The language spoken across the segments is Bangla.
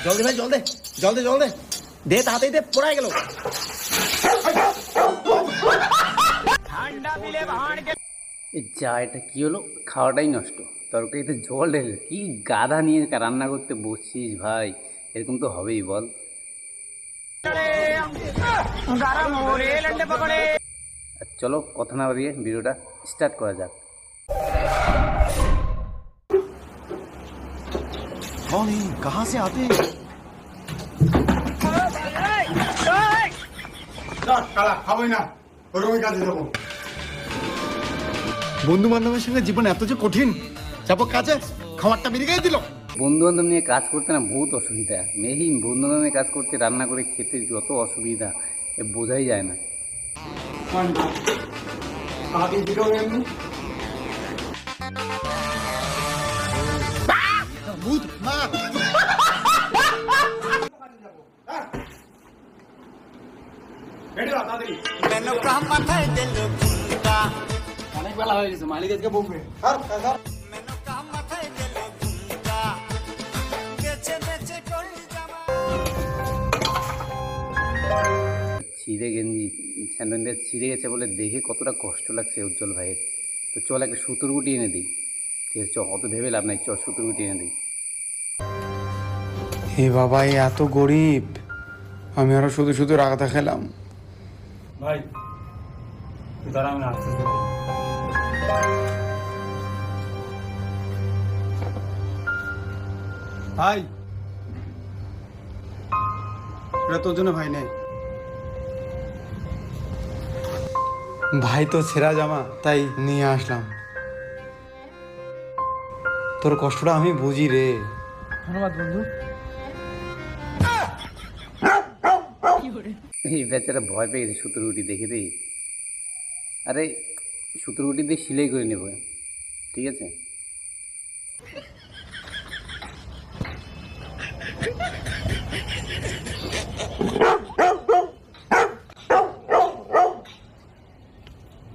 জল দে ভাই, জল দে, জল দে, জল দে, দে তাড়াতাড়ি দে, পড়াই গেল। যা, এটা কি হলো? খাওয়াটাই নষ্ট। তরকারিতে জল ঢেলে কি গাধা নিয়ে রান্না করতে বসছিস ভাই? এরকম তো হবেই বল। চলো কথা না বাড়িয়ে ভিডিওটা স্টার্ট করা যাক। कौन है? कहाँ से आते हैं? বন্ধু বান্ধবের সঙ্গে জীবন এত যে কঠিন, যাবো কাজে, খাবারটা বেরিয়ে গিয়ে দিল। বন্ধু বান্ধব নিয়ে কাজ করতে না বহুত অসুবিধা। মেহিন বন্ধু বান্ধব নিয়ে কাজ করতে, রান্না করে খেতে যত অসুবিধা এ বোঝাই যায় না। অনেক বেলা হয়ে গেছে, মালিক আজকে বলবে। ছিঁড়ে গেঞ্জি, স্যান্ডেলটা ছিঁড়ে গেছে বলে দেখে কতটা কষ্ট লাগছে উজ্জ্বল ভাইয়ের। তো চল একটা সুতোর গুটি এনে দিই। ঠিক আছে, চ, অত ভেবে লাভ নাই, চ সুতোর গুটি এনে দিই। হে বাবা, এত গরিব, আমি আরো শুধু শুধু রাগাতে খেলাম। ভাই দাঁড়া, আমি আসতেছি। ভাই, এটা তোর জন্য ভাই নেই। ভাই তো ছেঁড়া জামা, তাই নিয়ে আসলাম। তোর কষ্টটা আমি বুঝি রে। ধন্যবাদ বন্ধু। এই বেচারা ভয় পেয়ে গেছে সুতোর গুটি দেখে দেই। আরে সুতোর গুটি দিয়ে সিলাই করে নেব, ঠিক আছে?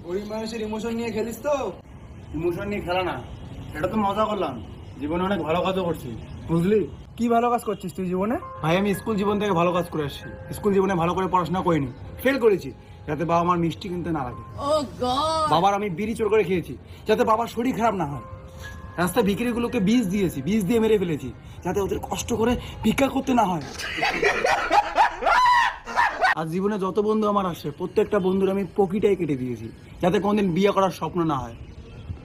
গরিব মানুষের ইমোশন নিয়ে খেলিস তো? ইমোশন নিয়ে খেলা না, এটা তো মজা করলাম। জীবনে অনেক ভালো কাজও করছি, বুঝলি? কি ভালো কাজ করছিস তুই জীবনে? ভাই, আমি স্কুল জীবন থেকে ভালো কাজ করে আসছি। স্কুল জীবনে ভালো করে পড়াশোনা করিনি, ফেল করেছি, যাতে বাবা মার মিষ্টি কিনতে না লাগে। বাবার আমি বিড়ি চোর করে খেয়েছি, যাতে বাবার শরীর খারাপ না হয়। রাস্তায় ভিখিরিগুলোকে বীজ দিয়েছি, বীজ দিয়ে মেরে ফেলেছি, যাতে ওদের কষ্ট করে ভিক্ষা করতে না হয়। আর জীবনে যত বন্ধু আমার আসে, প্রত্যেকটা বন্ধুর আমি পকিটাই কেটে দিয়েছি, যাতে কোনদিন বিয়ে করার স্বপ্ন না হয়।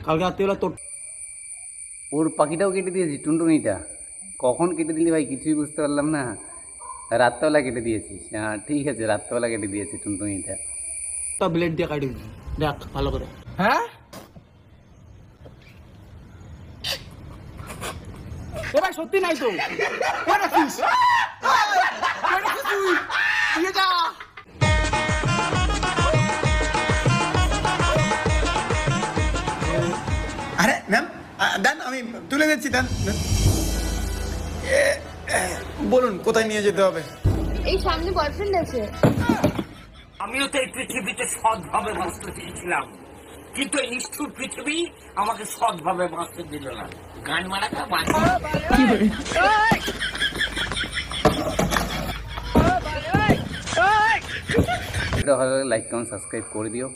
কালকে রাত্রিবেলা তোর ওর পাখিটাও কেটে দিয়েছি, টুনটুনিটা। কখন কেটে দিলি ভাই কিছুই বুঝতে পারলাম না। রাত্রেবেলা কেটে দিয়েছিস? হ্যাঁ ঠিক আছে, রাত্রেবেলা কেটে দিয়েছি টুনটুনিটা। ব্লেড দিয়ে কাটিয়ে দিয়েছি, দেখ ভালো করে। হ্যাঁ এ ভাই, সত্যি নাই তো? আরে ম্যাম, দেন, আমি তুলে দিচ্ছি, দেন। বলুন কোথায় নিয়ে যেতে হবে? এই সামনে বয়ফ্রেন্ড আছে। আমিও তো এই পৃথিবীতে সৎভাবে বাঁচতে চেয়েছিলাম, কিন্তু এই নিষ্ঠুর পৃথিবী আমাকে সৎভাবে বাঁচতে দিল না। গান মারাটা এটা ভালো লাগে, লাইক কমেন্ট সাবস্ক্রাইব করে দিও।